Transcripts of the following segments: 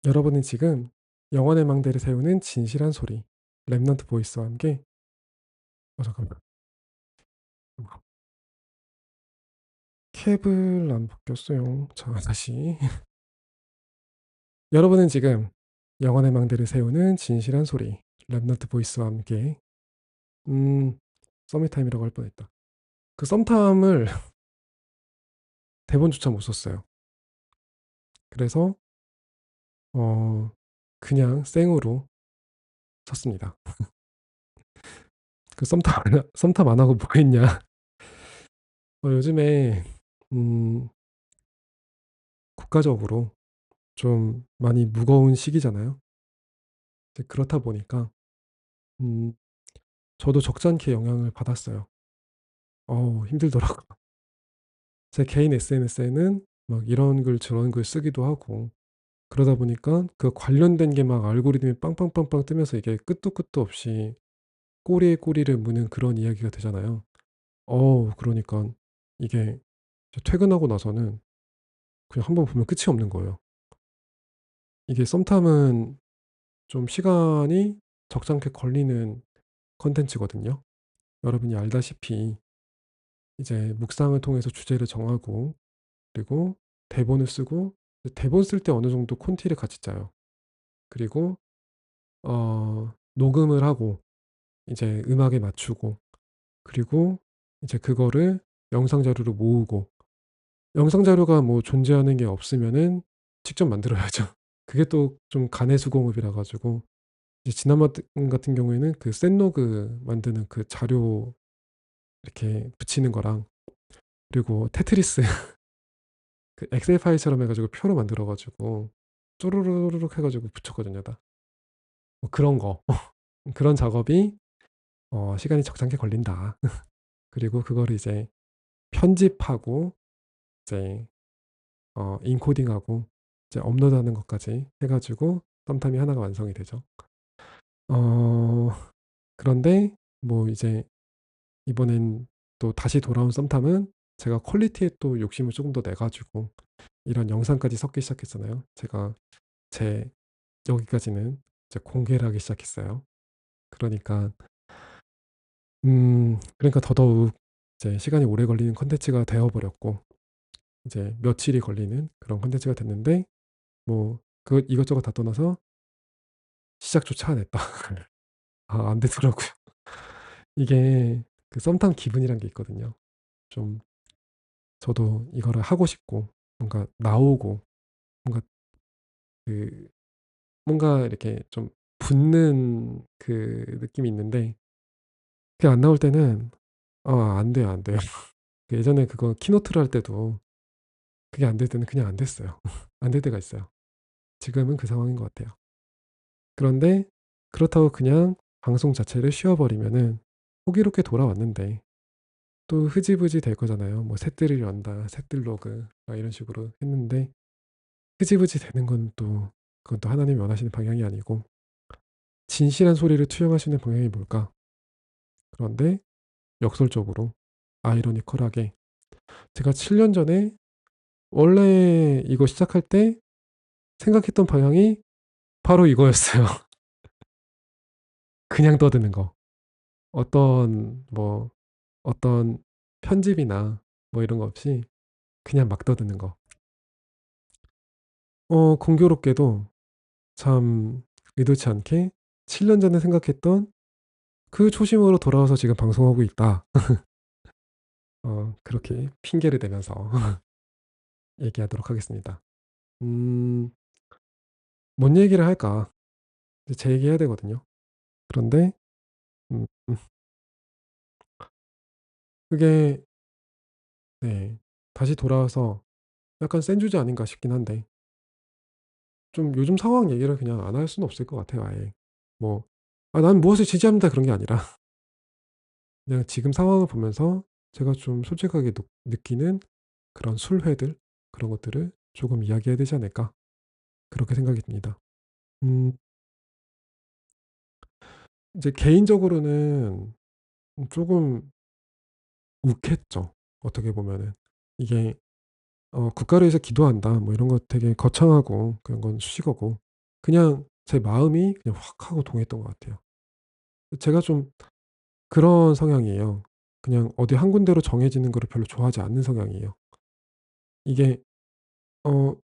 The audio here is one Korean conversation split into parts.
여러분은 지금 영혼의 망대를 세우는 진실한 소리, 랩넌트 보이스와 함께 잠깐만. 캡을 안 벗겼어요. 자, 다시. 여러분은 지금 영혼의 망대를 세우는 진실한 소리, 랩넌트 보이스와 함께 음, 서밋타임이라고 할 뻔했다. 그 썸탐을 대본조차 못 썼어요. 그래서 그냥 생으로 쳤습니다. 그 썸탐 안 하고 뭐 했냐? 요즘에 음, 국가적으로 좀 많이 무거운 시기잖아요. 이제 그렇다 보니까 음 저도 적지 않게 영향을 받았어요. 힘들더라고요. 제 개인 SNS에는 막 이런 글 저런 글 쓰기도 하고 그러다 보니까 그 관련된 게 막 알고리즘이 빵빵빵빵 뜨면서 이게 끝도 끝도 없이 꼬리에 꼬리를 무는 그런 이야기가 되잖아요. 그러니깐 이게 퇴근하고 나서는 그냥 한번 보면 끝이 없는 거예요. 이게 썸탐은 좀 시간이 적잖게 걸리는 콘텐츠거든요. 여러분이 알다시피 이제 묵상을 통해서 주제를 정하고 그리고 대본을 쓰고 대본 쓸 때 어느 정도 콘티를 같이 짜요. 그리고 녹음을 하고 이제 음악에 맞추고 그리고 이제 그거를 영상 자료로 모으고 영상 자료가 뭐 존재하는 게 없으면은 직접 만들어야죠. 그게 또 좀 간해수공업이라 가지고 이제 지난번 같은 경우에는 그 셋로그 만드는 그 자료 이렇게 붙이는 거랑 그리고 테트리스 그 엑셀 파일처럼 해 가지고 표로 만들어 가지고 쪼르르르륵 해 가지고 붙였거든요 다. 뭐 그런 거. 그런 작업이 시간이 적잖게 걸린다. 그리고 그거를 이제 편집하고 이제 인코딩하고 이제 업로드하는 것까지 해 가지고 썸탐이 하나가 완성이 되죠. 어 그런데 뭐 이제 이번엔 또 다시 돌아온 썸탐은 제가 퀄리티에 또 욕심을 쪼금 더 내 가지고 이런 영상까지 섞기 시작했잖아요. 제가 제 여기까지는 이제 공개를 하기 시작했어요. 그러니까 그러니까 더더욱 이제 시간이 오래 걸리는 콘텐츠가 되어 버렸고 이제 며칠이 걸리는 그런 콘텐츠가 됐는데 뭐 그 이것저것 다 떠나서 시작조차 안 했다. 안 되더라고요. 이게 그 썸탐 기분이란 게 있거든요. 좀 저도 이거를 하고 싶고 뭔가 나오고 뭔가 그 뭔가 이렇게 좀 붙는 그 느낌이 있는데 그게 안 나올 때는 안 돼요, 안 돼요. 그 예전에 그거 키노트를 할 때도 그게 안 될 때는 그냥 안 됐어요. 안 될 때가 있어요. 지금은 그 상황인 것 같아요. 그런데 그렇다고 그냥 방송 자체를 쉬어 버리면은 호기롭게 돌아왔는데 또 흐지부지 될 거잖아요. 뭐 "샛들이 연다. 샛들로그." 막 이런 식으로 했는데 흐지부지 되는 건 또 그건 또 하나님이 원하시는 방향이 아니고 진실한 소리를 투영하시는 방향이 뭘까? 그런데 역설적으로 아이러니컬하게 제가 7년 전에 원래 이거 시작할 때 생각했던 방향이 바로 이거였어요. 그냥 떠드는 거. 어떤 편집이나 뭐 이런 거 없이 그냥 막 떠드는 거. 공교롭게도 참 의도치 않게 7년 전에 생각했던 그 초심으로 돌아와서 지금 방송하고 있다. 그렇게 핑계를 대면서 얘기하도록 하겠습니다. 음 뭔 얘기를 할까? 이제 제 얘기해야 되거든요. 그런데 음 그게 네 다시 돌아와서 약간 센 주제 아닌가 싶긴 한데 좀 요즘 상황 얘기를 그냥 안 할 수는 없을 것 같아요 아예. 뭐 "난 무엇을 지지합니다." 그런 게 아니라 그냥 지금 상황을 보면서 제가 좀 솔직하게 느끼는 그런 술회들 그런 것들을 조금 이야기해야 되지 않을까 그렇게 생각이 듭니다. 음 이제 개인적으로는 조금 욱했죠 어떻게 보면은. 이게 국가를 위해서 기도한다 뭐 이런 거 되게 거창하고 그런 건 수식어고 그냥 제 마음이 그냥 확 하고 동했던 것 같아요. 제가 좀 그런 성향이에요. 그냥 어디 한 군데로 정해지는 거를 별로 좋아하지 않는 성향이에요. 이게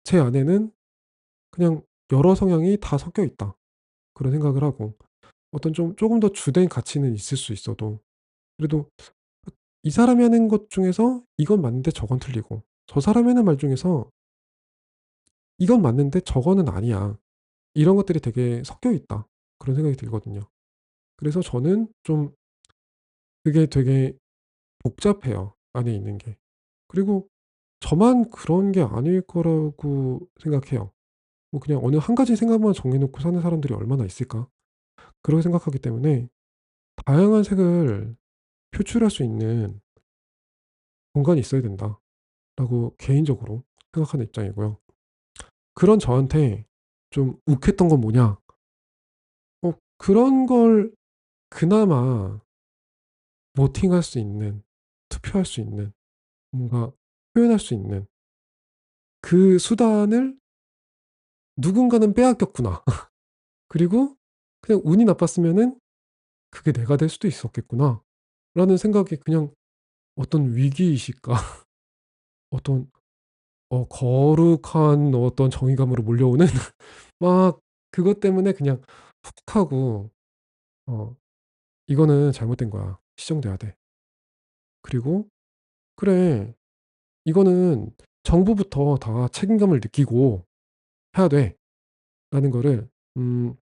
제 안에는 그냥 여러 성향이 다 섞여 있다. 그런 생각을 하고 어떤 좀 조금 더 주된 가치는 있을 수 있어도 그래도 이 사람이 하는 것 중에서 이건 맞는데 저건 틀리고 저 사람이 하는 말 중에서 이건 맞는데 저거는 아니야. 이런 것들이 되게 섞여 있다. 그런 생각이 들거든요. 그래서 저는 좀 그게 되게 복잡해요, 안에 있는 게. 그리고 저만 그런 게 아닐 거라고 생각해요. 뭐 그냥 어느 한 가지 생각만 정해 놓고 사는 사람들이 얼마나 있을까? 그렇게 생각하기 때문에 다양한 색을 표출할 수 있는 공간이 있어야 된다라고 개인적으로 생각하는 입장이고요. 그런 저한테 좀 욱했던 건 뭐냐? 그런 걸 그나마 voting할 수 있는, 투표할 수 있는, 뭔가 표현할 수 있는 그 수단을 누군가는 빼앗겼구나. 그리고 그냥 운이 나빴으면은 '그게 내가 될 수도 있었겠구나.'라는 생각이 그냥 어떤 위기의식과 어떤 거룩한 어떤 정의감으로 몰려오는 막 그것 때문에 그냥 훅 하고 '어 이거는 잘못된 거야. 시정돼야 돼.' 그리고 '그래. 이거는 정부부터 다 책임감을 느끼고 해야 돼.'라는 거를 음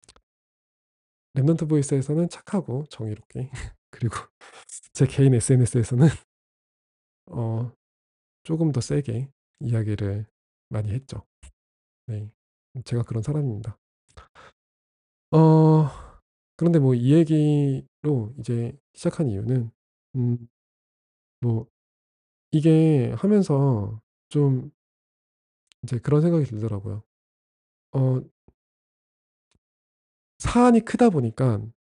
랩넌트 보이스에서는 착하고 정의롭게 그리고 제 개인 SNS에서는 어 쪼금 더 세게 이야기를 많이 했죠. 네. 제가 그런 사람입니다. 어 그런데 뭐 이 얘기로 이제 시작한 이유는 음 뭐 이게 하면서 좀 이제 그런 생각이 들더라고요. 어 사안이 크다 보니깐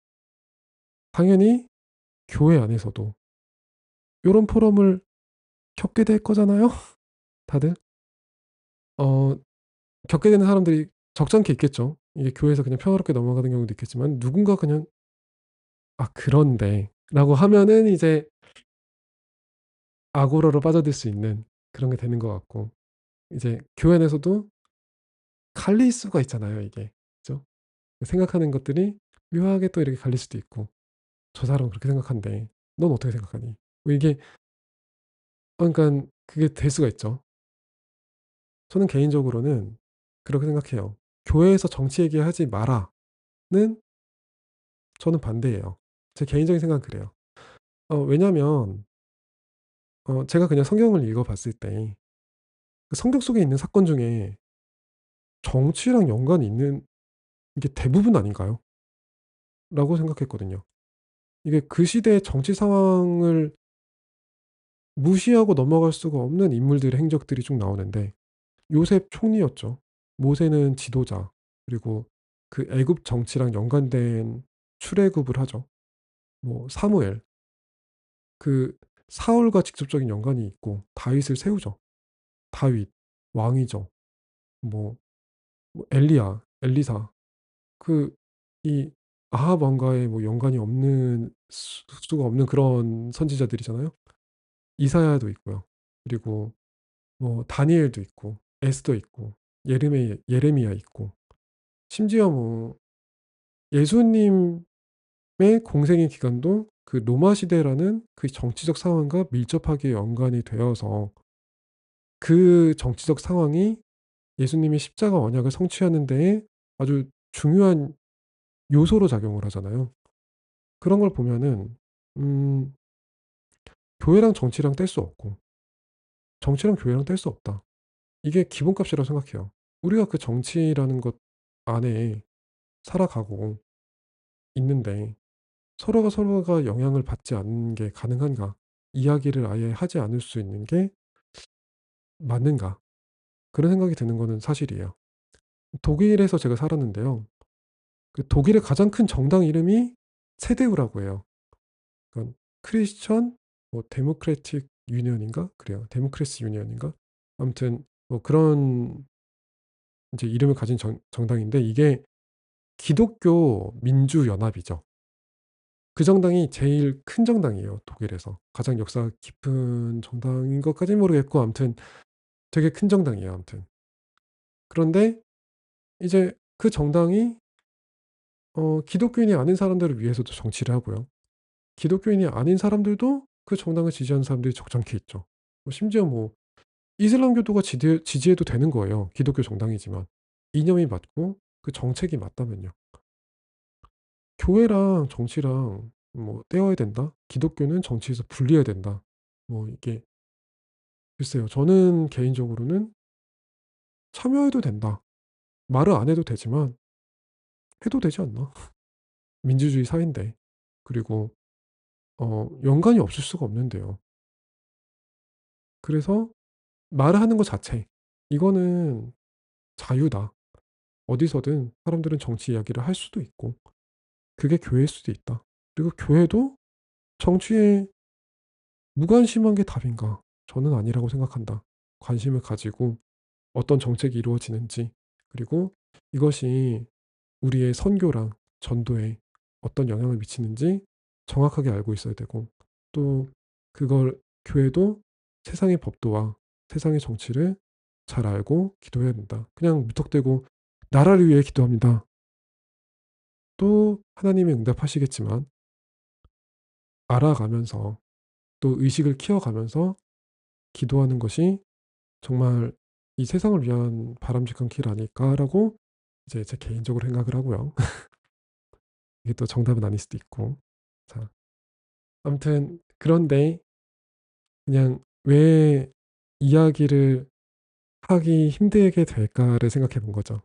당연히 교회 안에서도 요런 포럼을 겪게 될 거잖아요 다들. 어 겪게 되는 사람들이 적잖게 있겠죠. 이게 교회에서 그냥 평화롭게 넘어가는 경우도 있겠지만 누군가 그냥 "아 그런데."라고 하면은 이제 악오라로 빠져들 수 있는 그런 게 되는 것 같고 이제 교회 안에서도 갈릴 수가 있잖아요 이게. 그죠? 생각하는 것들이 묘하게 또 이렇게 갈릴 수도 있고 '저 사람은 그렇게 생각한대. 넌 어떻게 생각하니?' 뭐 이게 그러니깐 그게 될 수가 있죠. 저는 개인적으로는 그렇게 생각해요. '교회에서 정치 얘기하지 마라.'는 저는 반대예요. 제 개인적인 생각은 그래요. 왜냐면 제가 그냥 성경을 읽어 봤을 때 그 성경 속에 있는 사건 중에 정치랑 연관이 있는 게 대부분 아닌가요? 라고 생각했거든요. 이게 그 시대의 정치 상황을 무시하고 넘어갈 수가 없는 인물들의 행적들이 쭉 나오는데 요셉 총리였죠. 모세는 지도자 그리고 그 애굽 정치랑 연관된 출애굽을 하죠. 뭐 사무엘 그 사울과 직접적인 연관이 있고 다윗을 세우죠. 다윗 왕이죠. 뭐 엘리야, 엘리사 그 이 아합 왕과의 뭐 연관이 없는 수가 없는 그런 선지자들이잖아요. 이사야도 있고요. 그리고 뭐 다니엘도 있고 에스더 있고 예레미야 있고 심지어 뭐 예수님의 공생의 기간도 그 로마 시대라는 그 정치적 상황과 밀접하게 연관이 되어서 그 정치적 상황이 예수님이 십자가 언약을 성취하는 데에 아주 중요한 요소로 작용을 하잖아요. 그런 걸 보면은 음 '교회랑 정치랑 뗄 수 없고 정치랑 교회랑 뗄 수 없다.' 이게 기본값이라고 생각해요. 우리가 그 정치라는 것 안에 살아가고 있는데 서로가 영향을 받지 않는 게 가능한가? 이야기를 아예 하지 않을 수 있는 게 맞는가? 그런 생각이 드는 거는 사실이에요. 독일에서 제가 살았는데요. 그 독일의 가장 큰 정당 이름이 CDU라고 해요. 그러니까 크리스천 뭐 데모크래틱 유니언인가? 그래요. 데모크래시 유니언인가? 아무튼 뭐 그런 인제 이름을 가진 정당인데 이게 기독교 민주연합이죠. 그 정당이 제일 큰 정당이에요, 독일에서. 가장 역사가 깊은 정당인 것까지는 모르겠고 아무튼 되게 큰 정당이에요, 아무튼. 그런데 이제 그 정당이 기독교인이 아닌 사람들을 위해서도 정치를 하고요. 기독교인이 아닌 사람들도 그 정당을 지지하는 사람들이 적잖게 있죠. 심지어 뭐 이슬람교도가 지지해도 되는 거예요, 기독교 정당이지만. 이념이 맞고 그 정책이 맞다면요. 교회랑 정치랑 뭐 떼어야 된다? 기독교는 정치에서 분리해야 된다. 뭐 이게 글쎄요. 저는 개인적으로는 참여해도 된다. 말을 안 해도 되지만 해도 되지 않나? 민주주의 사회인데. 그리고 연관이 없을 수가 없는데요. 그래서 말을 하는 것 자체 이거는 자유다. 어디서든 사람들은 정치 이야기를 할 수도 있고 그게 교회일 수도 있다. 그리고 교회도 정치에 무관심한 게 답인가? 저는 아니라고 생각한다. 관심을 가지고 어떤 정책이 이루어지는지 그리고 이것이 우리의 선교랑 전도에 어떤 영향을 미치는지 정확하게 알고 있어야 되고 또 그걸 교회도 세상의 법도와 세상의 정치를 잘 알고 기도해야 된다. 그냥 무턱대고 나라를 위해 기도합니다. 또 하나님이 응답하시겠지만 알아가면서 또 의식을 키워가면서 기도하는 것이 정말 이 세상을 위한 바람직한 길 아닐까라고 이제 제 개인적으로 생각을 하고요. 이게 또 정답은 아닐 수도 있고. 자, 아무튼 그런데 그냥 왜 이야기를 하기 힘들게 될까를 생각해 본 거죠.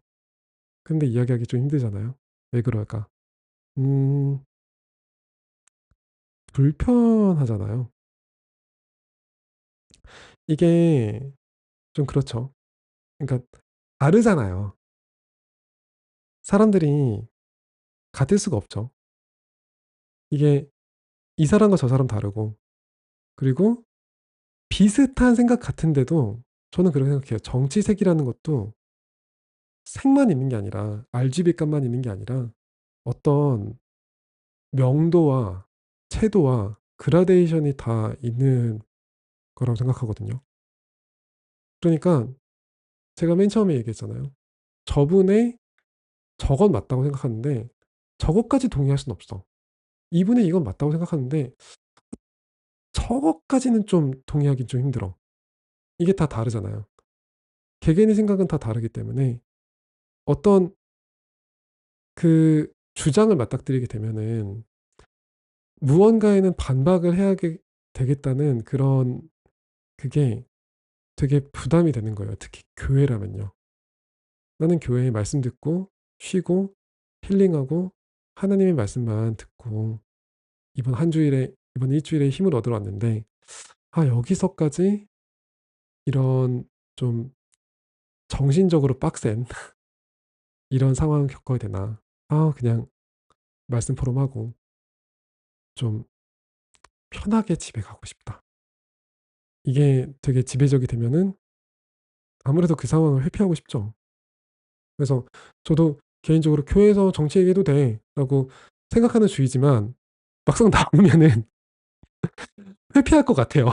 근데 이야기하기 좀 힘들잖아요. 왜 그럴까? 음, 불편하잖아요. 이게 좀 그렇죠. 그러니까 다르잖아요. 사람들이 같을 수가 없죠. 이게 이 사람과 저 사람 다르고 그리고 비슷한 생각 같은데도 저는 그렇게 생각해요. 정치색이라는 것도 색만 있는 게 아니라 RGB값만 있는 게 아니라 어떤 명도와 채도와 그라데이션이 다 있는 거라고 생각하거든요. 그러니까 제가 맨 처음에 얘기했잖아요. 저분의 저건 맞다고 생각하는데 저것까지 동의할 수는 없어. 이분의 이건 맞다고 생각하는데 저것까지는 좀 동의하긴 좀 힘들어. 이게 다 다르잖아요. 개개인의 생각은 다 다르기 때문에 어떤 그 주장을 맞닥뜨리게 되면은 무언가에는 반박을 해야 되겠다는 그런 그게 되게 부담이 되는 거예요. 특히 교회라면요. 나는 교회의 말씀 듣고 쉬고 힐링하고 하나님의 말씀만 듣고 이번 한 주일에 이번 일주일에 힘을 얻으러 왔는데 여기서까지 이런 좀 정신적으로 빡센 이런 상황을 겪어야 되나. 그냥 말씀 포럼하고 좀 편하게 집에 가고 싶다. 이게 되게 지배적이 되면은 아무래도 그 상황을 회피하고 싶죠. 그래서 저도 개인적으로 '교회에서 정치 얘기해도 돼.'라고 생각하는 주의지만 막상 나오면은 회피할 것 같아요.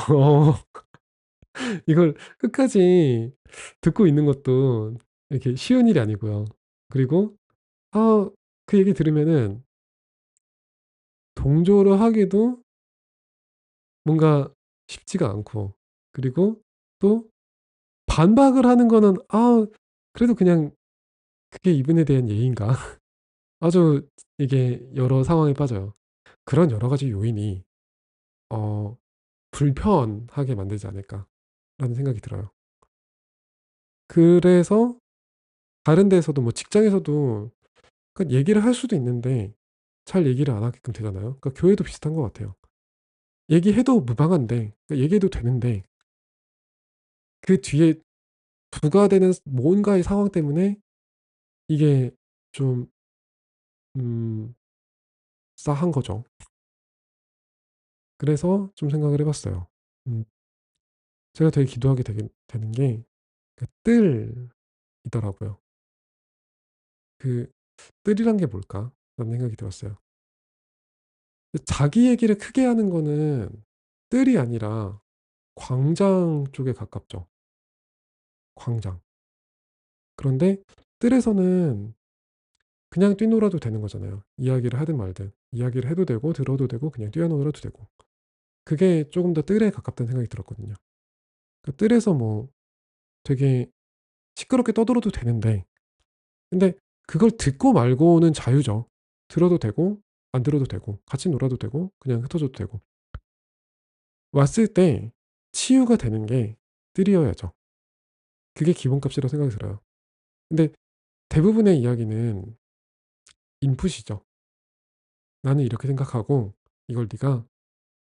이걸 끝까지 듣고 있는 것도 이렇게 쉬운 일이 아니고요. 그리고 그 얘기 들으면은 동조를 하기도 뭔가 쉽지가 않고 그리고 또 반박을 하는 거는 그래도 그냥 그게 이분에 대한 예의인가? 아주 이게 여러 상황에 빠져요. 그런 여러 가지 요인이 어 '불편하게 만들지 않을까.'라는 생각이 들어요. 그래서 다른 데에서도 뭐 직장에서도 얘기를 할 수도 있는데 잘 얘기를 안 하게끔 되잖아요. 교회도 비슷한 것 같아요. 얘기해도 무방한데 얘기해도 되는데 그 뒤에 부과되는 뭔가의 상황 때문에 이게 좀 음 싸한 거죠. 그래서 좀 생각을 해 봤어요. 음 제가 되게 기도하게 되는 게 그 뜰이더라고요. 그 뜰이란 게 뭘까?' 라는 생각이 들었어요. 자기 얘기를 크게 하는 거는 뜰이 아니라 광장 쪽에 가깝죠. 광장. 그런데 뜰에서는 그냥 뛰놀아도 되는 거잖아요. 이야기를 하든 말든. 이야기를 해도 되고 들어도 되고 그냥 뛰어놀아도 되고. 그게 조금 더 뜰에 가깝다는 생각이 들었거든요. 그 뜰에서 뭐 되게 시끄럽게 떠들어도 되는데, 근데 그걸 듣고 말고는 자유죠. 들어도 되고 안 들어도 되고 같이 놀아도 되고 그냥 흩어져도 되고. 왔을 때 치유가 되는 게 뜰이어야죠. 그게 기본값이라고 생각이 들어요. 근데 대부분의 이야기는 인풋이죠. 나는 이렇게 생각하고 이걸 네가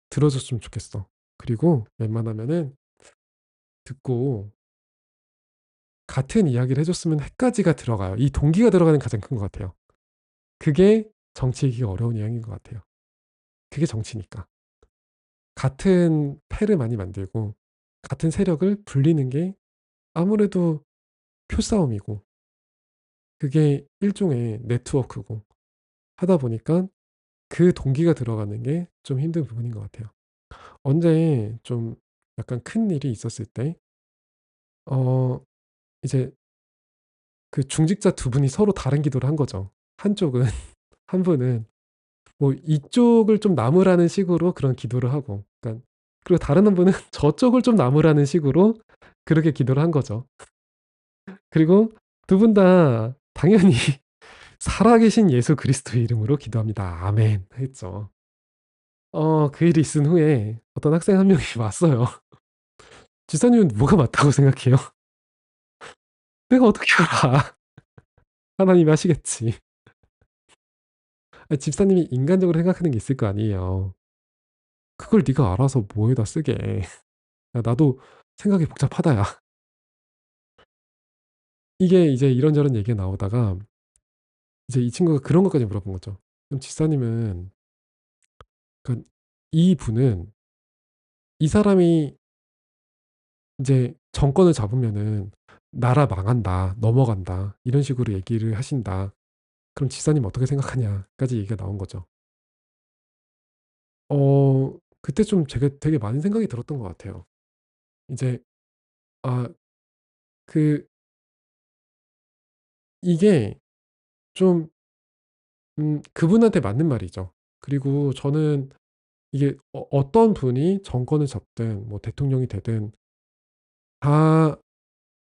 들어줬으면 좋겠어. 그리고 웬만하면은 듣고 같은 이야기를 해줬으면 해까지가 들어가요. 이 동기가 들어가는 게 가장 큰 것 같아요. 그게 정치이기가 어려운 이야기인 것 같아요. 그게 정치니까. 같은 패를 많이 만들고 같은 세력을 불리는 게 아무래도 표싸움이고, 그게 일종의 네트워크고 하다 보니까 그 동기가 들어가는 게 좀 힘든 부분인 것 같아요. 언제 좀 약간 큰 일이 있었을 때 어 이제 그 중직자 두 분이 서로 다른 기도를 한 거죠. 한쪽은 한 분은 뭐 이쪽을 좀 남으라는 식으로 그런 기도를 하고, 그러니까 그리고 다른 한 분은 저쪽을 좀 남으라는 식으로 그렇게 기도를 한 거죠. 그리고 두 분 다 당연히 살아계신 예수 그리스도의 이름으로 기도합니다. 아멘 했죠. 그 일이 있은 후에 어떤 학생 한 명이 왔어요. "집사님은 뭐가 맞다고 생각해요?" "내가 어떻게 알아. 하나님이 하시겠지." 집사님이 인간적으로 생각하는 게 있을 거 아니에요. "그걸 네가 알아서 뭐에다 쓰게. 야 나도 생각이 복잡하다 야." 이게 이제 이런저런 얘기가 나오다가 이제 이 친구가 그런 것까지 물어본 거죠. "그럼 집사님은 그 이분은 이 사람이 인제 정권을 잡으면은 나라 망한다. 넘어간다." 이런 식으로 얘기를 하신다. "그럼 집사님 어떻게 생각하냐?"까지 얘기가 나온 거죠. 그때 좀 제가 되게 많은 생각이 들었던 것 같아요. 이제 아 그 이게 좀 그분한테 맞는 말이죠. 그리고 저는 이게 어떤 분이 정권을 잡든 뭐 대통령이 되든 다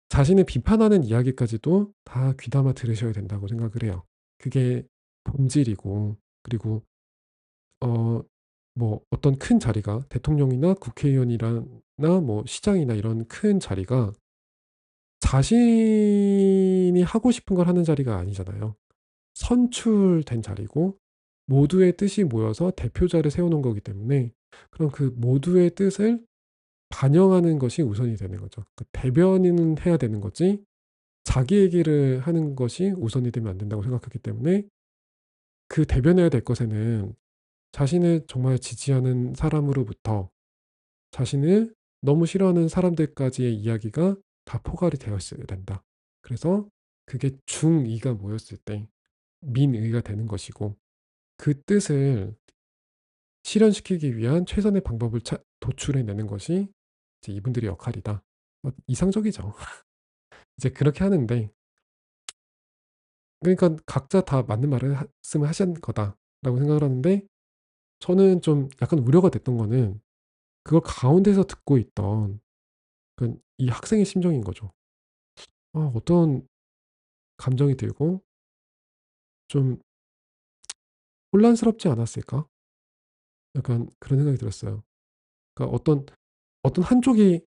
자신을 비판하는 이야기까지도 다 귀담아 들으셔야 된다고 생각을 해요. 그게 본질이고, 그리고 어 뭐 어떤 큰 자리가 대통령이나 국회의원이나 뭐 시장이나 이런 큰 자리가 자신이 하고 싶은 걸 하는 자리가 아니잖아요. 선출된 자리고 모두의 뜻이 모여서 대표자를 세워 놓은 거기 때문에 그럼 그 모두의 뜻을 반영하는 것이 우선이 되는 거죠. 그 대변인은 해야 되는 거지 자기 얘기를 하는 것이 우선이 되면 안 된다고 생각하기 때문에, 그 대변해야 될 것에는 자신을 정말 지지하는 사람으로부터 자신을 너무 싫어하는 사람들까지의 이야기가 다 포괄이 되어 있어야 된다. 그래서 그게 중의가 모였을 때 민의가 되는 것이고, 그 뜻을 실현시키기 위한 최선의 방법을 도출해 내는 것이 이제 이분들의 역할이다. 이상적이죠. 이제 그렇게 하는데, 그러니까 각자 다 맞는 말씀을 하신 거다라고 생각을 하는데, 저는 좀 약간 우려가 됐던 거는 그걸 가운데서 듣고 있던 이 학생의 심정인 거죠. 어떤 감정이 들고 좀 혼란스럽지 않았을까? 약간 그런 생각이 들었어요. 그러니까 어떤 한쪽이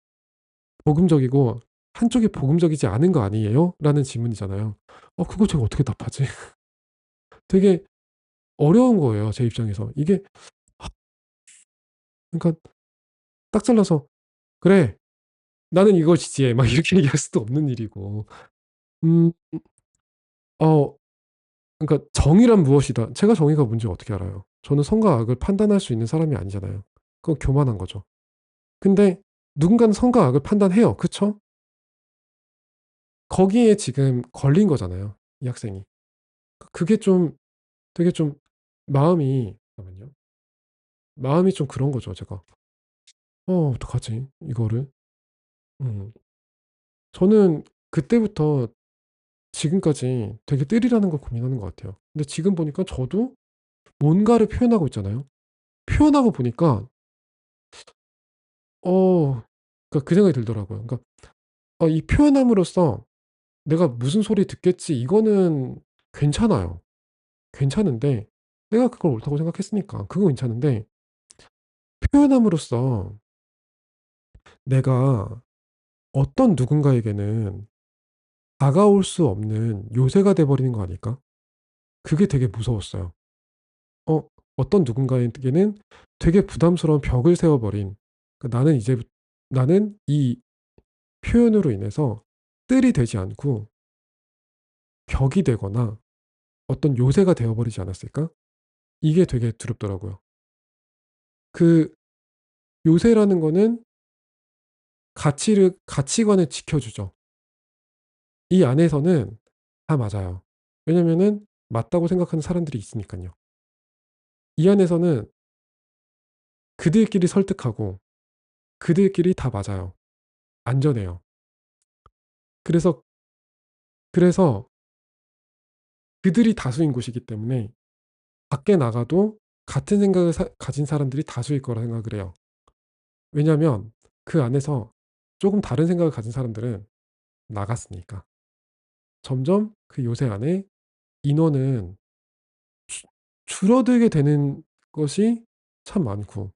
복음적이고 한쪽이 복음적이지 않은 거 아니에요? 라는 질문이잖아요. 그거 제가 어떻게 답하지? 되게 어려운 거예요, 제 입장에서. 이게 그러니까 딱 잘라서 "그래. 나는 이걸 지지해." 막 이렇게 얘기할 수도 없는 일이고. 음 어 그러니까 정의란 무엇이다. 제가 정의가 뭔지 어떻게 알아요? 저는 선과 악을 판단할 수 있는 사람이 아니잖아요. 그건 교만한 거죠. 근데 누군가는 선과 악을 판단해요. 그쵸? 거기에 지금 걸린 거잖아요, 이 학생이. 그게 좀 되게 좀 마음이 잠깐만요. 마음이 좀 그런 거죠 제가. '어떡하지 이거를?' 음. 저는 그때부터 지금까지 되게 뜰이라는 걸 고민하는 것 같아요. 근데 지금 보니까 저도 뭔가를 표현하고 있잖아요. 표현하고 보니까 그러니까 그 생각이 들더라고요. 그러니까 이 표현함으로써 '내가 무슨 소리 듣겠지.' 이거는 괜찮아요. 괜찮은데 내가 그걸 옳다고 생각했으니까 그건 괜찮은데 표현함으로써 내가 어떤 누군가에게는 다가올 수 없는 요새가 돼 버리는 거 아닐까? 그게 되게 무서웠어요. 어 어떤 누군가에게는 되게 부담스러운 벽을 세워 버린 나는 이제 나는 이 표현으로 인해서 뜰이 되지 않고 벽이 되거나 어떤 요새가 되어 버리지 않았을까? 이게 되게 두렵더라고요. 그 요새라는 거는 가치관을 지켜주죠. 이 안에서는 다 맞아요. 왜냐면은 맞다고 생각하는 사람들이 있으니깐요. 이 안에서는 그들끼리 설득하고 그들끼리 다 맞아요. 안전해요. 그래서 그래서 그들이 다수인 곳이기 때문에 밖에 나가도 같은 생각을 가진 사람들이 다수일 거라 생각을 해요. 왜냐하면 그 안에서 조금 다른 생각을 가진 사람들은 나갔으니까. 점점 그 요새 안에 인원은 주 줄어들게 되는 것이 참 많고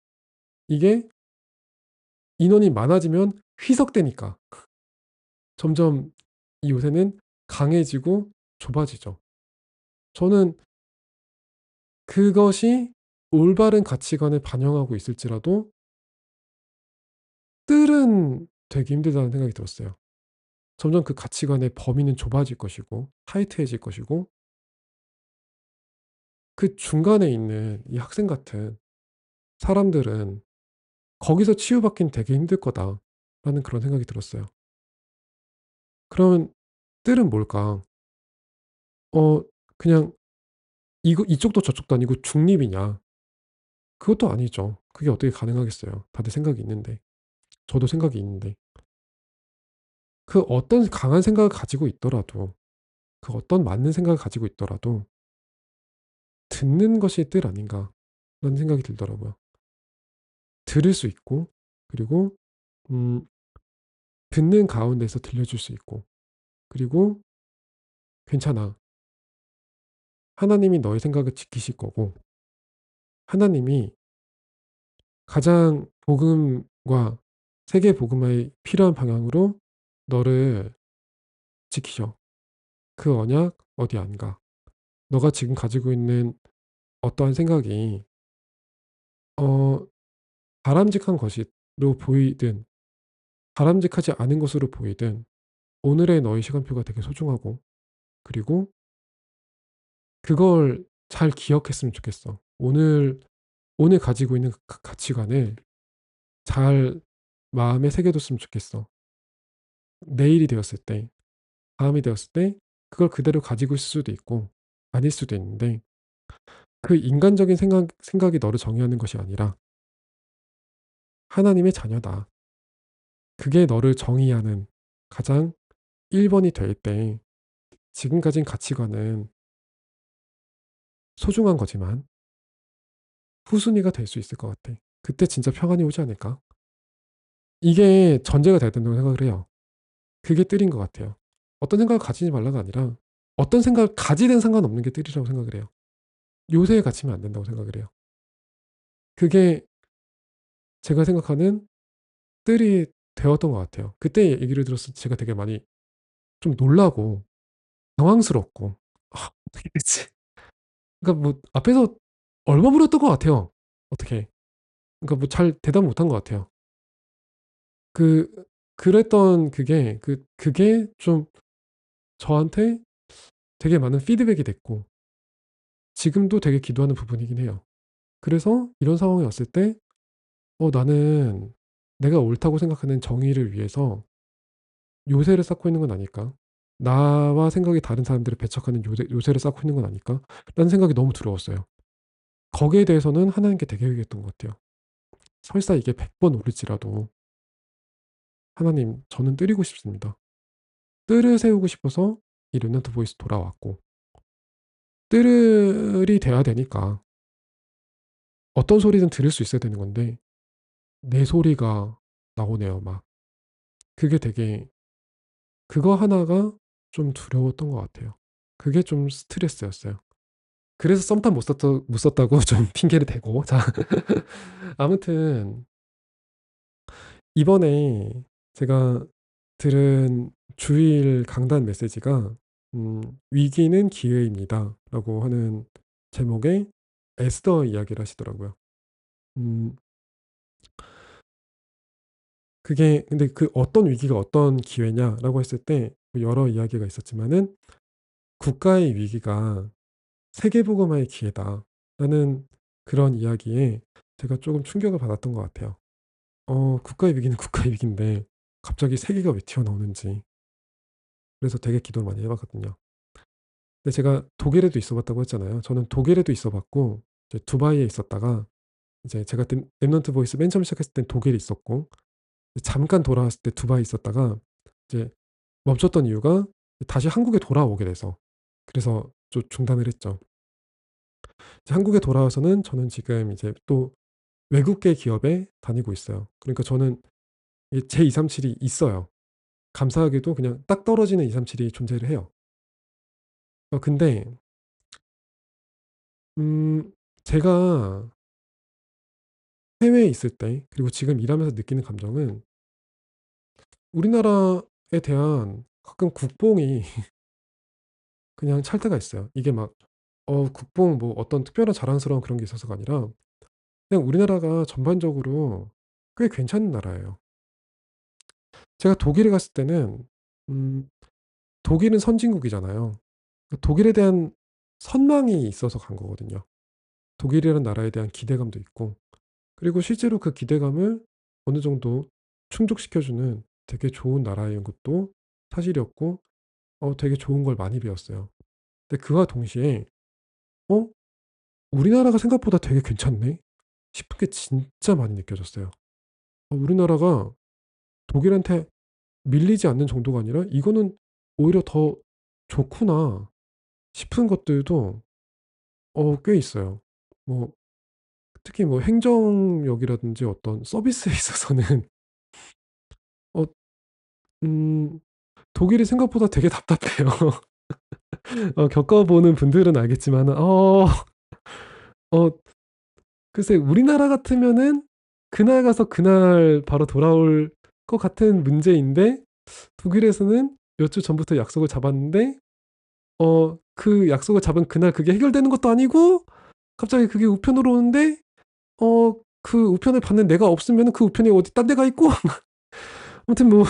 이게 인원이 많아지면 희석되니까 점점 이 요새는 강해지고 좁아지죠. 저는 그것이 올바른 가치관을 반영하고 있을지라도 뜰은 되기 힘들다는 생각이 들었어요. 점점 그 가치관의 범위는 좁아질 것이고 타이트해질 것이고 그 중간에 있는 이 학생 같은 사람들은 '거기서 치유받기는 되게 힘들 거다.'라는 그런 생각이 들었어요. 그러면 뜰은 뭘까? 그냥 이거 이쪽도 저쪽도 아니고 중립이냐? 그것도 아니죠. 그게 어떻게 가능하겠어요. 다들 생각이 있는데. 저도 생각이 있는데. 그 어떤 강한 생각을 가지고 있더라도 그 어떤 맞는 생각을 가지고 있더라도 '듣는 것이 뜰 아닌가.'라는 생각이 들더라고요. 들을 수 있고 그리고 음 듣는 가운데서 들려줄 수 있고 그리고 '괜찮아. 하나님이 너의 생각을 지키실 거고 하나님이 가장 복음과 세계 복음화에 필요한 방향으로 너를 지키셔. 그 언약 어디 안 가. 너가 지금 가지고 있는 어떠한 생각이 어 바람직한 것으로 보이든 바람직하지 않은 것으로 보이든 오늘의 너의 시간표가 되게 소중하고 그리고 그걸 잘 기억했으면 좋겠어. 오늘 가지고 있는 가치관을 잘 마음에 새겨뒀으면 좋겠어. 내일이 되었을 때, 다음이 되었을 때 그걸 그대로 가지고 있을 수도 있고 아닐 수도 있는데 그 인간적인 생각이 너를 정의하는 것이 아니라 하나님의 자녀다. 그게 너를 정의하는 가장 1 번이 될 때 지금 가진 가치관은 소중한 거지만 후순위가 될 수 있을 것 같아. 그때 진짜 평안이 오지 않을까? 이게 전제가 돼야 된다고 생각을 해요. 그게 뜰인 것 같아요. 어떤 생각을 가지지 말라가 아니라 어떤 생각을 가지든 상관없는 게 뜰이라고 생각을 해요. 요새에 갇히면 안 된다고 생각을 해요. 그게 제가 생각하는 뜰이 되었던 것 같아요. 그때 얘기를 들었을 때 제가 되게 많이 좀 놀라고 당황스럽고 '아 어떻게 됐지?' 그러니까 뭐 앞에서 얼버무렸던 것 같아요. 어떻게. 그러니까 뭐 잘 대답 못한 것 같아요. 그 그랬던 그게 좀 저한테 되게 많은 피드백이 됐고 지금도 되게 기도하는 부분이긴 해요. 그래서 이런 상황이 왔을 때 '나는 내가 옳다고 생각하는 정의를 위해서 요새를 쌓고 있는 건 아닐까? 나와 생각이 다른 사람들을 배척하는 요새를 쌓고 있는 건 아닐까?'라는 생각이 너무 두려웠어요. 거기에 대해서는 하나님께 되게 회개했던 것 같아요. 설사 이게 100번 오를지라도 '하나님 저는 뜨리고 싶습니다.' 뜰을 세우고 싶어서 이 렘넌트 보이스 돌아왔고, 뜰이 돼야 되니까 어떤 소리든 들을 수 있어야 되는 건데 내 소리가 나오네요 막. 그게 되게, 그거 하나가 좀 두려웠던 것 같아요. 그게 좀 스트레스였어요. 그래서 썸탑 못 썼다고 좀 핑계를 대고. 자, 아무튼 이번에 제가 들은 주일 강단 메시지가 "위기는 기회입니다."라고 하는 제목의 에스더 이야기를 하시더라고요. 음 그게 근데 그 "어떤 위기가 어떤 기회냐?"라고 했을 때 뭐 여러 이야기가 있었지만은 "국가의 위기가 세계복음화의 기회다."라는 그런 이야기에 제가 쪼금 충격을 받았던 것 같아요. 국가의 위기는 국가의 위기인데 갑자기 세계가 왜 튀어나오는지. 그래서 되게 기도를 많이 해 봤거든요. 근데 제가 독일에도 있어 봤다고 했잖아요. 저는 독일에도 있어 봤고 이제 두바이에 있었다가, 이제 제가 랩넌트 보이스 맨 처음 시작했을 땐 독일에 있었고 잠깐 돌아왔을 때 두바이에 있었다가 이제 멈췄던 이유가 다시 한국에 돌아오게 돼서, 그래서 좀 중단을 했죠. 이제 한국에 돌아와서는 저는 지금 이제 또 외국계 기업에 다니고 있어요. 그러니까 저는 이 제 237이 있어요. 감사하게도 그냥 딱 떨어지는 237이 존재를 해요. 근데 음 제가 해외에 있을 때 그리고 지금 일하면서 느끼는 감정은, 우리나라에 대한 가끔 국뽕이 그냥 찰 때가 있어요. 이게 막 국뽕 뭐 어떤 특별한 자랑스러운 그런 게 있어서가 아니라 그냥 우리나라가 전반적으로 꽤 괜찮은 나라예요. 제가 독일에 갔을 때는 음 독일은 선진국이잖아요. 독일에 대한 선망이 있어서 간 거거든요. 독일이라는 나라에 대한 기대감도 있고, 그리고 실제로 그 기대감을 어느 정도 충족시켜 주는 되게 좋은 나라인 것도 사실이었고, 되게 좋은 걸 많이 배웠어요. 근데 그와 동시에 '어 우리나라가 생각보다 되게 괜찮네.' 싶은 게 진짜 많이 느껴졌어요. 우리나라가 독일한테 밀리지 않는 정도가 아니라 '이거는 오히려 더 좋구나.' 싶은 것들도 꽤 있어요. 뭐 특히 뭐 행정력이라든지 어떤 서비스에 있어서는 어 독일이 생각보다 되게 답답해요. 겪어보는 분들은 알겠지만은 어 글쎄 우리나라 같으면은 그날 가서 그날 바로 돌아올 것 같은 문제인데, 독일에서는 몇 주 전부터 약속을 잡았는데 그 약속을 잡은 그날 그게 해결되는 것도 아니고 갑자기 그게 우편으로 오는데 그 우편을 받는 내가 없으면은 그 우편이 어디 딴 데 가 있고 아무튼 뭐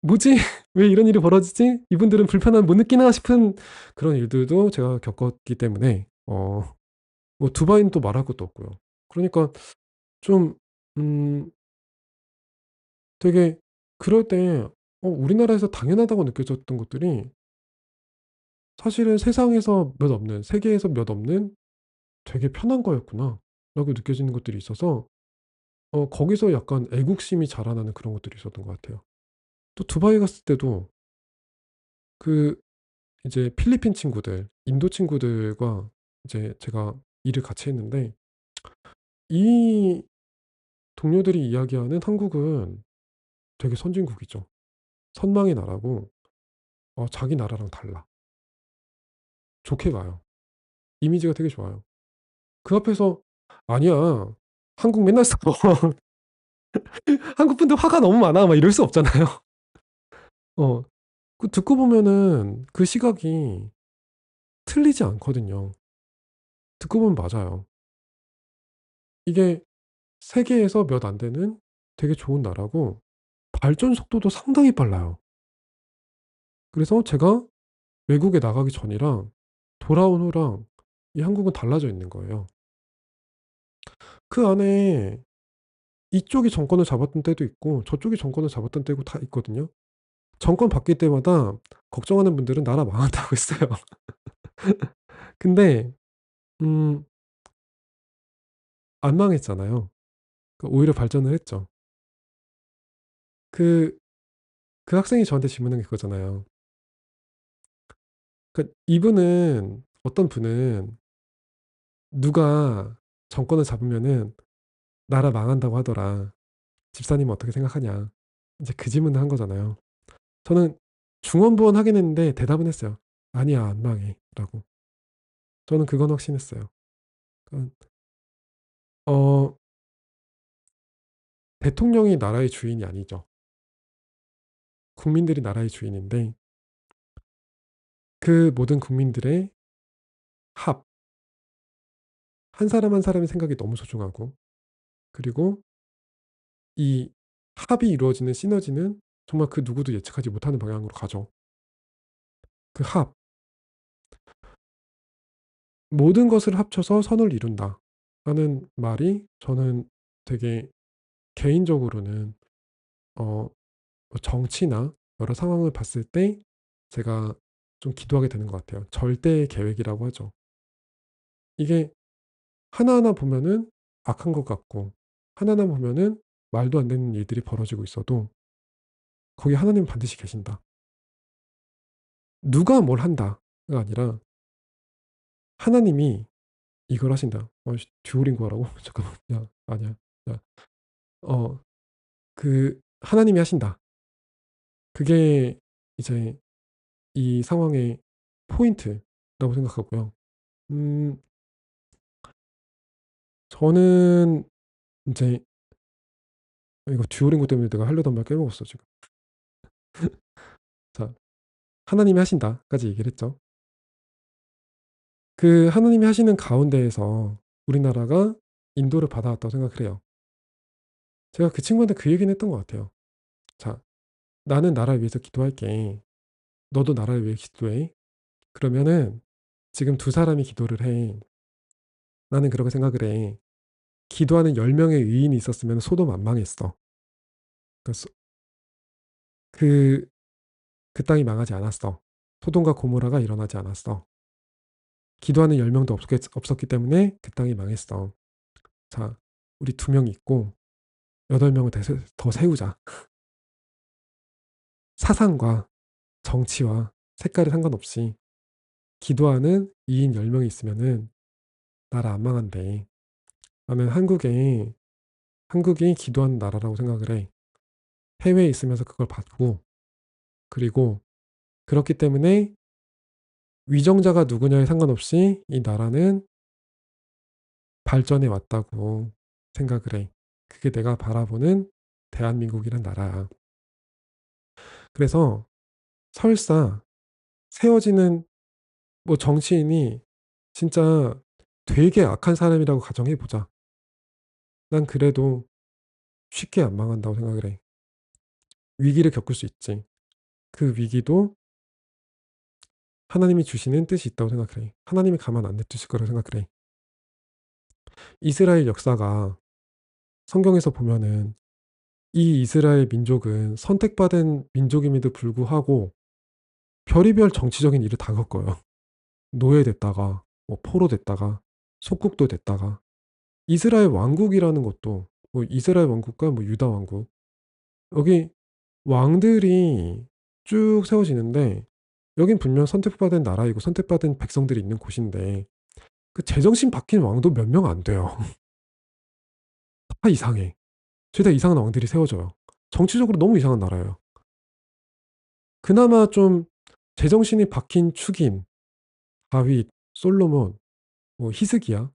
'뭐지? 왜 이런 일이 벌어지지? 이분들은 불편함 못 느끼나?' 싶은 그런 일들도 제가 겪었기 때문에 뭐 두바이는 또 말할 것도 없고요. 그러니까 좀 음 되게 그럴 때 우리나라에서 당연하다고 느껴졌던 것들이 사실은 세상에서 몇 없는, 세계에서 몇 없는 '되게 편한 거였구나.'라고 느껴지는 것들이 있어서 거기서 약간 애국심이 자라나는 그런 것들이 있었던 것 같아요. 또 두바이 갔을 때도 그 이제 필리핀 친구들, 인도 친구들과 이제 제가 일을 같이 했는데, 이 동료들이 이야기하는 한국은 되게 선진국이죠. 선망의 나라고 자기 나라랑 달라. 좋게 가요. 이미지가 되게 좋아요. 그 앞에서 "아니야. 한국 맨날 싸워. 한국 분들 화가 너무 많아." 막 이럴 수 없잖아요. 어 그 듣고 보면은 그 시각이 틀리지 않거든요. 듣고 보면 맞아요. 이게 세계에서 몇 안 되는 되게 좋은 나라고 발전 속도도 상당히 빨라요. 그래서 제가 외국에 나가기 전이랑 돌아온 후랑 이 한국은 달라져 있는 거예요. 그 안에 이쪽이 정권을 잡았던 때도 있고 저쪽이 정권을 잡았던 때고 다 있거든요. 정권 바뀔 때마다 걱정하는 분들은 나라 망한다고 했어요. 근데 음 안 망했잖아요. 오히려 발전을 했죠. 그 그 학생이 저한테 질문한 게 그거잖아요. 이분은 어떤 분은 "누가 정권을 잡으면은 나라 망한다고 하더라. 집사님은 어떻게 생각하냐?" 이제 그 질문을 한 거잖아요. 저는 중언부언 하긴 했는데 대답은 했어요. "아니야. 안 망해."라고. 저는 그건 확신했어요. 그러니까 어 대통령이 나라의 주인이 아니죠. 국민들이 나라의 주인인데 그 모든 국민들의 합, 한 사람 한 사람의 생각이 너무 소중하고, 그리고 이 합이 이루어지는 시너지는 정말 그 누구도 예측하지 못하는 방향으로 가죠. 그 합, 모든 것을 합쳐서 선을 이룬다라는 말이 저는 되게 개인적으로는 어 정치나 여러 상황을 봤을 때 제가 좀 기도하게 되는 것 같아요. 절대의 계획이라고 하죠. 이게 하나하나 보면은 악한 것 같고, 하나하나 보면은 말도 안 되는 일들이 벌어지고 있어도 거기 하나님은 반드시 계신다. 누가 뭘 한다가 아니라 하나님이 이걸 하신다. 씨, 듀오링고 하라고? 잠깐만. 야, 아니야. 야, 어, 하나님이 하신다. 그게 이제 이 상황의 포인트라고 생각하고요. 음, 저는 이제 이거 듀오링고 때문에 내가 하려던 말 깨먹었어 지금. 자, 하나님이 하신다까지 얘기를 했죠. 그 하나님이 하시는 가운데에서 우리나라가 인도를 받아왔다고 생각을 해요. 제가 그 친구한테 그 얘기는 했던 것 같아요. 자, 나는 나라를 위해서 기도할게. 너도 나라를 위해 기도해. 그러면은 지금 두 사람이 기도를 해. 나는 그렇게 생각을 해. 기도하는 10명의 의인이 있었으면 소돔 안 망했어. 그, 소- 그, 그 땅이 망하지 않았어. 소돔과 고모라가 일어나지 않았어. 기도하는 10명도 없었기 때문에 그 땅이 망했어. 자, 우리 2명 있고 8명을 더 세우자. 사상과 정치와 색깔에 상관없이 기도하는 2인 10명이 있으면은 나라 안 망한대. 나는 한국이 기도하는 나라라고 생각을 해. 해외에 있으면서 그걸 봤고, 그리고 그렇기 때문에 위정자가 누구냐에 상관없이 이 나라는 발전해 왔다고 생각을 해. 그게 내가 바라보는 대한민국이란 나라야. 그래서 설사 세워지는 뭐 정치인이 진짜 되게 악한 사람이라고 가정해 보자. 난 그래도 쉽게 안 망한다고 생각을 해. 위기를 겪을 수 있지. 그 위기도 하나님이 주시는 뜻이 있다고 생각을 해. 하나님이 가만 안 냅두실 거라고 생각을 해. 이스라엘 역사가 성경에서 보면은 이 이스라엘 민족은 선택받은 민족임에도 불구하고 별의별 정치적인 일을 다 겪어요. 노예됐다가 뭐 포로됐다가 속국도 됐다가 이스라엘 왕국이라는 것도 뭐 이스라엘 왕국과 뭐 유다 왕국, 여기 왕들이 쭉 세워지는데 여긴 분명 선택받은 나라이고 선택받은 백성들이 있는 곳인데 그 제정신 박힌 왕도 몇 명 안 돼요. 다 이상해. 죄다 이상한 왕들이 세워져요. 정치적으로 너무 이상한 나라예요. 그나마 좀 제정신이 박힌 축인 다윗, 솔로몬, 뭐 히스기야,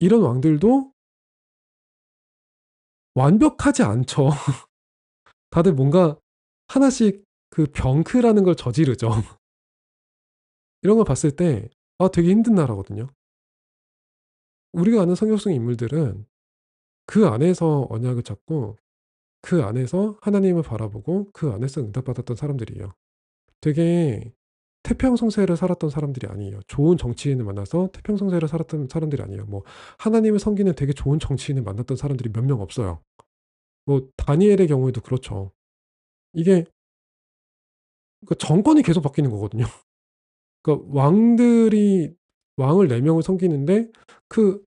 이런 왕들도 완벽하지 않죠. 다들 뭔가 하나씩 그 병크라는 걸 저지르죠. 이런 걸 봤을 때 되게 힘든 나라거든요. 우리가 아는 성경 속 인물들은 그 안에서 언약을 찾고 그 안에서 하나님을 바라보고 그 안에서 응답받았던 사람들이에요. 되게 태평성세를 살았던 사람들이 아니에요. 좋은 정치인을 만나서 태평성세를 살았던 사람들이 아니에요. 뭐 하나님을 섬기는 되게 좋은 정치인을 만났던 사람들이 몇 명 없어요. 뭐 다니엘의 경우에도 그렇죠. 이게 그러니까 정권이 계속 바뀌는 거거든요. 그러니까 왕들이 왕을 4 명을 섬기는데 그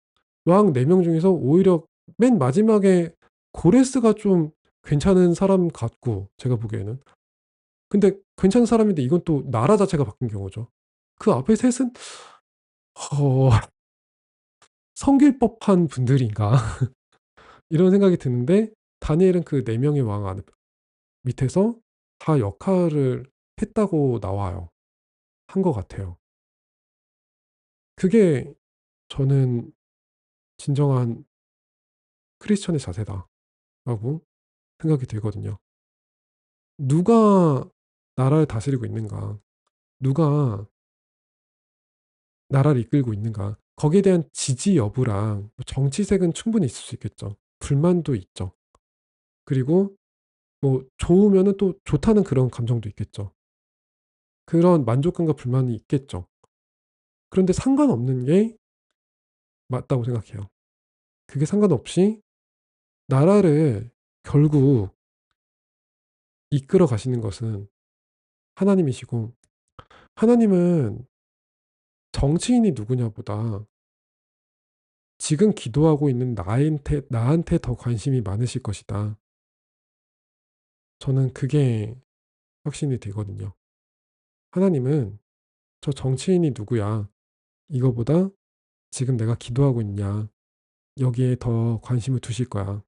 왕 4명 중에서 오히려 맨 마지막에 고레스가 좀 괜찮은 사람 같고 제가 보기에는. 근데 괜찮은 사람인데 이건 또 나라 자체가 바뀐 경우죠. 그 앞에 셋은 어 '섬길 법한 분들인가?' 이런 생각이 드는데 다니엘은 그 4 명의 왕 안에 밑에서 다 역할을 했다고 나와요. 한 것 같아요. 그게 저는 '진정한 크리스천의 자세다.'라고 생각이 들거든요. 누가 나라를 다스리고 있는가? 누가 나라를 이끌고 있는가? 거기에 대한 지지 여부랑 뭐 정치색은 충분히 있을 수 있겠죠. 불만도 있죠. 그리고 뭐 좋으면은 또 좋다는 그런 감정도 있겠죠. 그런 만족감과 불만이 있겠죠. 그런데 상관없는 게 맞다고 생각해요. 그게 상관없이 나라를 결국 이끌어 가시는 것은 하나님이시고, 하나님은 정치인이 누구냐보다 지금 기도하고 있는 나한테 더 관심이 많으실 것이다. 저는 그게 확신이 되거든요. 하나님은 '저 정치인이 누구야. 이거보다 지금 내가 기도하고 있냐. 여기에 더 관심을 두실 거야.'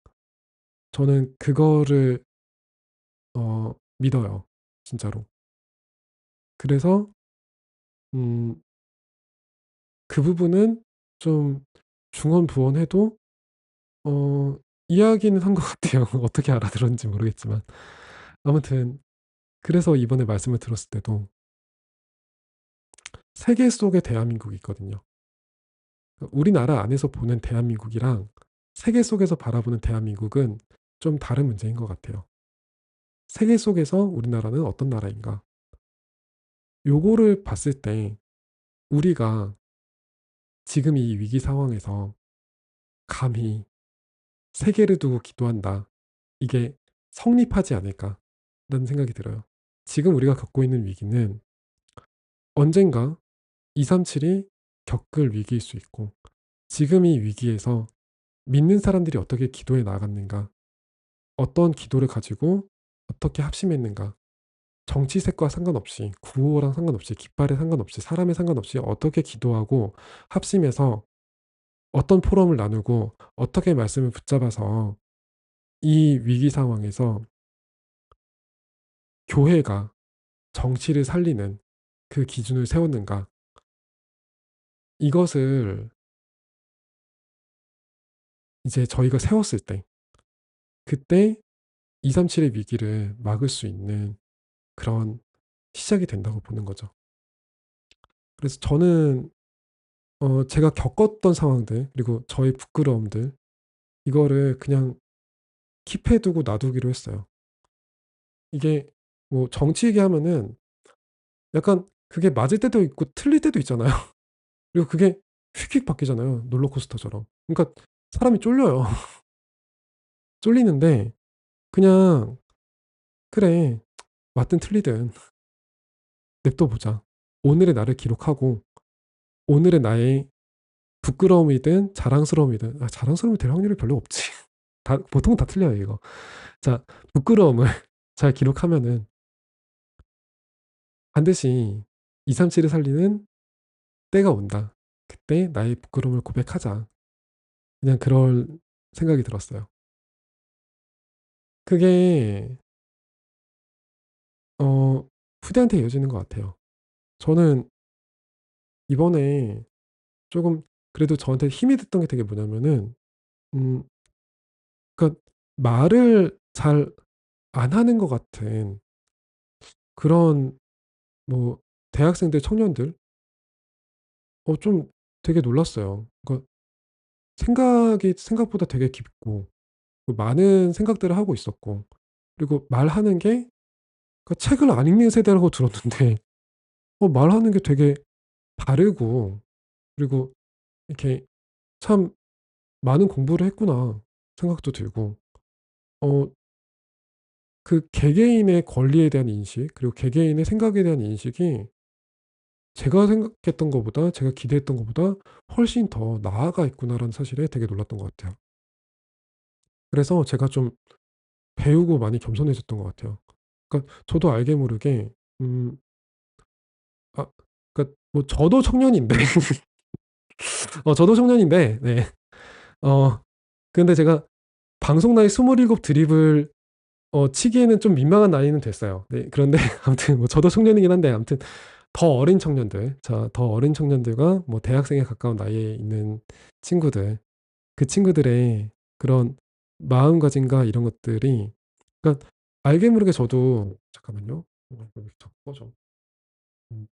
저는 그거를 믿어요. 진짜로. 그래서 음 그 부분은 좀 중언부언해도 이해하기는 한 것 같아요. 어떻게 알아들었는지 모르겠지만. 아무튼 그래서 이번에 말씀을 들었을 때도 세계 속의 대한민국이 있거든요. 우리나라 안에서 보는 대한민국이랑 세계 속에서 바라보는 대한민국은 좀 다른 문제인 것 같아요. 세계 속에서 우리나라는 어떤 나라인가? 요거를 봤을 때 우리가 지금 이 위기 상황에서 감히 세계를 두고 기도한다. 이게 성립하지 않을까라는 생각이 들어요. 지금 우리가 겪고 있는 위기는 언젠가 237이 겪을 위기일 수 있고, 지금 이 위기에서 믿는 사람들이 어떻게 기도해 나갔는가, 어떤 기도를 가지고 어떻게 합심했는가, 정치색과 상관없이, 구호랑 상관없이, 깃발에 상관없이, 사람에 상관없이 어떻게 기도하고 합심해서 어떤 포럼을 나누고 어떻게 말씀을 붙잡아서 이 위기 상황에서 교회가 정치를 살리는 그 기준을 세웠는가, 이것을 이제 저희가 세웠을 때 그때 237의 위기를 막을 수 있는 그런 시작이 된다고 보는 거죠. 그래서 저는 제가 겪었던 상황들 그리고 저의 부끄러움들, 이거를 그냥 킵해 두고 놔두기로 했어요. 이게 뭐 정치 얘기하면은 약간 그게 맞을 때도 있고 틀릴 때도 있잖아요. 그리고 그게 휙휙 바뀌잖아요, 롤러코스터처럼. 그러니까 사람이 쫄려요. 쫄리는데 그냥 '그래. 맞든 틀리든 냅둬 보자. 오늘의 나를 기록하고 오늘의 나의 부끄러움이든 자랑스러움이든' 자랑스러움이 될 확률이 별로 없지. 다 보통은 다 틀려요 이거. 자, 부끄러움을 잘 기록하면은 반드시 237을 살리는 때가 온다. 그때 나의 부끄러움을 고백하자. 그냥 그런 생각이 들었어요. 그게 어 후대한테 이어지는 것 같아요. 저는 이번에 쪼금 그래도 저한테 힘이 됐던 게 되게 뭐냐면은 음 그러니까 말을 잘 안 하는 것 같은 그런 뭐 대학생들, 청년들 좀 되게 놀랐어요. 그러니까 생각이 생각보다 되게 깊고 많은 생각들을 하고 있었고, 그리고 말하는 게 책을 안 읽는 세대라고 들었는데 말하는 게 되게 바르고, 그리고 이렇게 '참 많은 공부를 했구나.' 생각도 들고 어 그 개개인의 권리에 대한 인식 그리고 개개인의 생각에 대한 인식이 제가 생각했던 것보다 제가 기대했던 것보다 훨씬 더 나아가 있구나라는 사실에 되게 놀랐던 것 같아요. 그래서 제가 좀 배우고 많이 겸손해졌던 것 같아요. 그러니까 저도 알게 모르게 음 아 그러니까 뭐 저도 청년인데 저도 청년인데 네. 어 근데 제가 방송 나이 27 드립을 치기에는 좀 민망한 나이는 됐어요. 네. 그런데 아무튼 뭐 저도 청년이긴 한데 아무튼 더 어린 청년들 더 어린 청년들과 뭐 대학생에 가까운 나이에 있는 친구들 그 친구들의 그런 마음가짐과 이런 것들이 그러니까 알게 모르게 저도 잠깐만요. 여기 자꾸 꺼져. 음.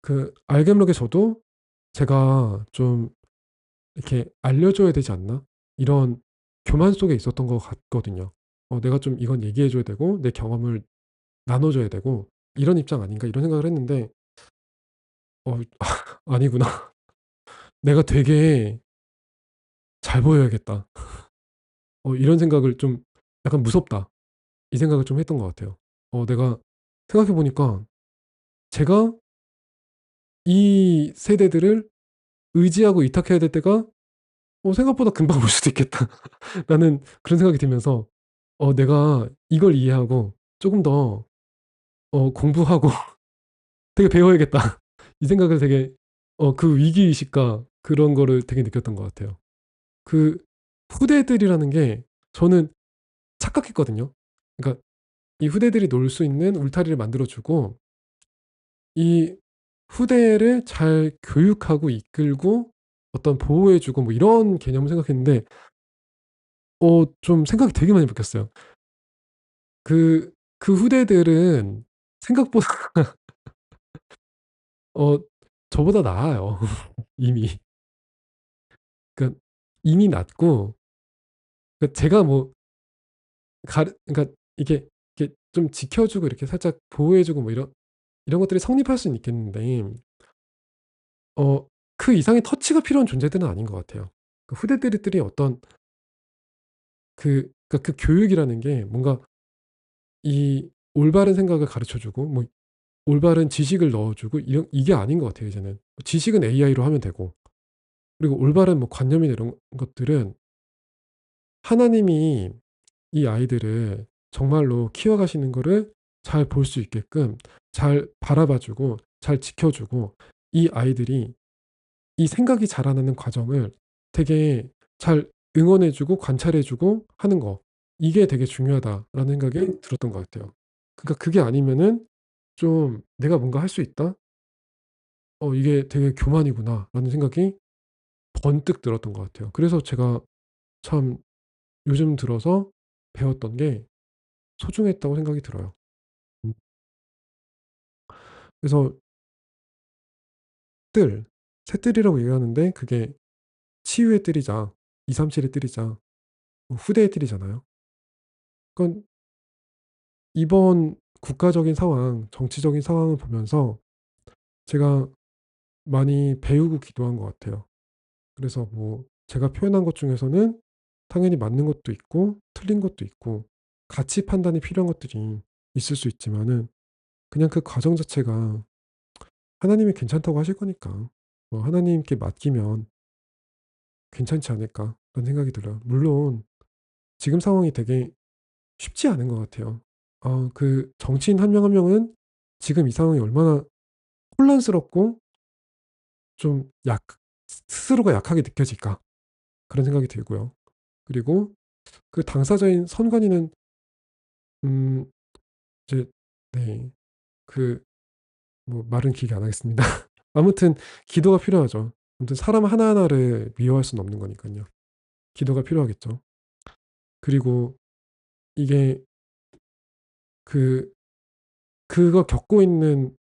그 알게 모르게 저도 제가 좀 이렇게 알려줘야 되지 않나? 이런 교만 속에 있었던 것 같거든요. 내가 좀 이건 얘기해 줘야 되고 내 경험을 나눠 줘야 되고 '이런 입장 아닌가?' 이런 생각을 했는데 어 아니구나. '내가 되게 잘 보여야겠다.' 이런 생각을 좀 약간 '무섭다.' 이 생각을 좀 했던 것 같아요. 내가 생각해 보니까 제가 이 세대들을 의지하고 위탁해야 될 때가 생각보다 금방 올 수도 있겠다라는 그런 생각이 들면서 '내가 이걸 이해하고 쪼금 더 공부하고 되게 배워야겠다.' 이 생각을 되게 그 위기 의식과 그런 거를 되게 느꼈던 것 같아요. 그 후대들이라는 게 저는 착각했거든요. 그러니까 이 후대들이 놀 수 있는 울타리를 만들어 주고 이 후대를 잘 교육하고 이끌고 어떤 보호해 주고 뭐 이런 개념을 생각했는데 좀 생각이 되게 많이 바뀌었어요. 그 후대들은 생각보다 어 저보다 나아요 이미. 그러니까 이미 낫고 제가 뭐 그러니까 이게 좀 지켜 주고 이렇게 살짝 보호해 주고 뭐 이런 것들이 성립할 수는 있겠는데 어 그 이상의 터치가 필요한 존재들은 아닌 것 같아요. 그 후대들이 어떤 그러니까 그 교육이라는 게 뭔가 이 올바른 생각을 가르쳐 주고 뭐 올바른 지식을 넣어 주고 이게 아닌 것 같아요 이제는. 지식은 AI로 하면 되고 그리고 올바른 뭐 관념이나 이런 것들은 하나님이 이 아이들을 정말로 키워가시는 거를 잘 볼 수 있게끔 잘 바라봐 주고 잘 지켜 주고 이 아이들이 이 생각이 자라나는 과정을 되게 잘 응원해 주고 관찰해 주고 하는 거. 이게 되게 중요하다라는 생각이 들었던 것 같아요. 그러니까 그게 아니면은 좀 '내가 뭔가 할 수 있다? 이게 되게 교만이구나.'라는 생각이 번뜩 들었던 것 같아요. 그래서 제가 참 요즘 들어서 배웠던 게 소중했다고 생각이 들어요. 음. 그래서 뜰, 새뜰이라고 얘기하는데 그게 치유의 뜰이자 237의 뜰이자 후대의 뜰이잖아요. 그건 이번 국가적인 상황, 정치적인 상황을 보면서 제가 많이 배우고 기도한 것 같아요. 그래서 뭐 제가 표현한 것 중에서는 당연히 맞는 것도 있고 틀린 것도 있고 가치 판단이 필요한 것들이 있을 수 있지만은 그냥 그 과정 자체가 하나님이 괜찮다고 하실 거니까 하나님께 맡기면 괜찮지 않을까라는 생각이 들어요. 물론 지금 상황이 되게 쉽지 않은 것 같아요. 그 정치인 한 명 한 명은 지금 이 상황이 얼마나 혼란스럽고 좀 스스로가 약하게 느껴질까 그런 생각이 들고요. 그리고 그 당사자인 선관위는 음 이제 네. 그 뭐 말은 길게 안 하겠습니다. 아무튼 기도가 필요하죠. 아무튼 사람 하나하나를 미워할 수는 없는 거니깐요. 기도가 필요하겠죠. 그리고 이게 그 그거 겪고 있는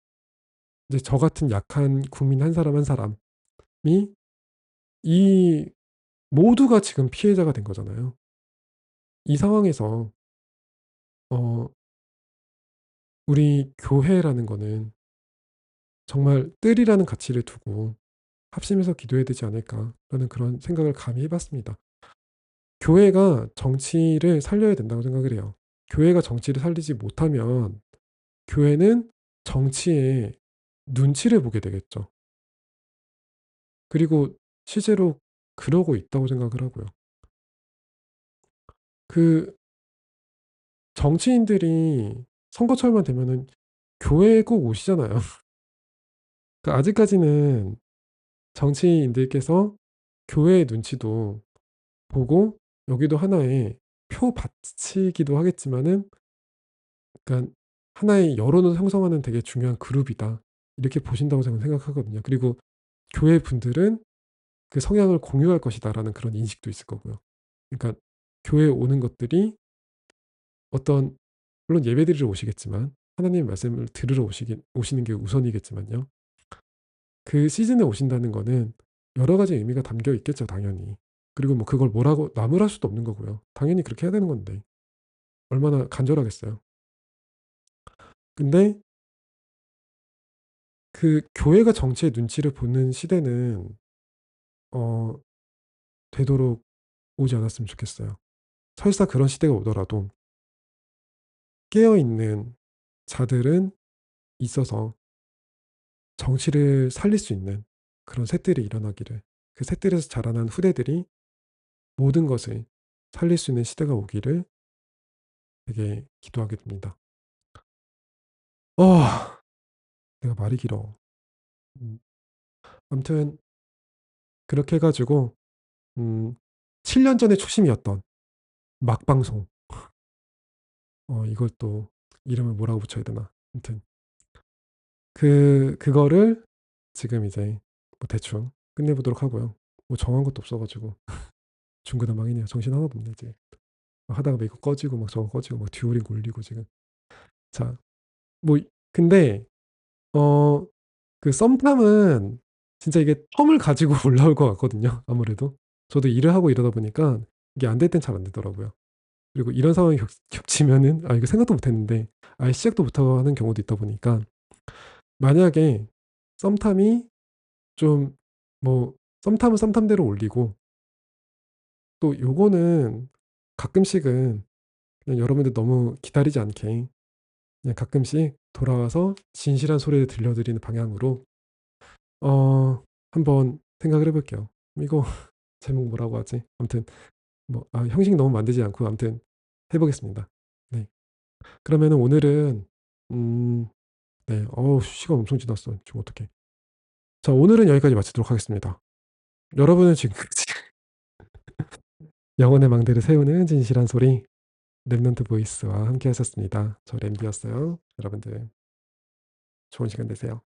이제 저 같은 약한 국민 한 사람 한 사람이 이 모두가 지금 피해자가 된 거잖아요. 이 상황에서 어 우리 교회라는 거는 정말 뜰이라는 가치를 두고 합심해서 기도해야 되지 않을까라는 그런 생각을 감히 해 봤습니다. 교회가 정치를 살려야 된다고 생각을 해요. 교회가 정치를 살리지 못하면 교회는 정치의 눈치를 보게 되겠죠. 그리고 실제로 그러고 있다고 생각을 하고요. 그 정치인들이 선거철만 되면은 교회에 꼭 오시잖아요. 그러니까 아직까지는 정치인들께서 교회의 눈치도 보고 여기도 하나의 표 받치기도 하겠지만은 그러니까 하나의 여론을 형성하는 되게 중요한 그룹이다. 이렇게 보신다고 저는 생각하거든요. 그리고 교회 분들은 그 성향을 공유할 것이다라는 그런 인식도 있을 거고요. 그러니까 교회에 오는 것들이 어떤 물론 예배드리러 오시겠지만 하나님의 말씀을 들으러 오시는 게 우선이겠지만요. 그 시즌에 오신다는 거는 여러 가지 의미가 담겨 있겠죠, 당연히. 그리고 뭐 그걸 뭐라고 나무랄 수도 없는 거고요. 당연히 그렇게 해야 되는 건데 얼마나 간절하겠어요. 근데 그 교회가 정치의 눈치를 보는 시대는 어 되도록 오지 않았으면 좋겠어요. 설사 그런 시대가 오더라도 깨어 있는 자들은 있어서 정치를 살릴 수 있는 그런 새들이 일어나기를, 그 새들에서 자라난 후대들이 모든 것을 살릴 수 있는 시대가 오기를 되게 기도하게 됩니다. 어 내가 말이 길어. 음 아무튼 그렇게 해 가지고 음 7년 전에 초심이었던 막방송, 이걸 또 이름을 뭐라고 붙여야 되나. 아무튼 그거를 지금 이제 뭐 대충 끝내 보도록 하고요. 뭐 정한 것도 없어 가지고 중구난방이네요. 정신 하나도 없네 이제. 하다가 막 이거 꺼지고 막 저거 꺼지고 막 듀오링 올리고 지금. 자 뭐 근데 어 그 썸탐은 진짜 이게 텀을 가지고 올라올 것 같거든요 아무래도. 저도 일을 하고 이러다 보니까 이게 안 될 땐 잘 안 되더라고요. 그리고 이런 상황이 겹치면은 이거 생각도 못 했는데 아예 시작도 못 하고 하는 경우도 있다 보니까 만약에 썸탐이 좀 뭐 썸탐은 썸탐대로 올리고 또 요거는 가끔씩은 그냥 여러분들 너무 기다리지 않게 그냥 가끔씩 돌아와서 진실한 소리를 들려드리는 방향으로 한번 생각을 해 볼게요. 이거 제목 뭐라고 하지? 아무튼 뭐 형식 너무 만들지 않고 아무튼 해 보겠습니다. 네. 그러면은 오늘은 음 네. 시간 엄청 지났어. 지금 어떡해. 자 오늘은 여기까지 마치도록 하겠습니다. 여러분은 지금까지 영혼의 망대를 세우는 진실한 소리 랩넌트 보이스와 함께 하셨습니다. 저 램디였어요. 여러분들 좋은 시간 되세요.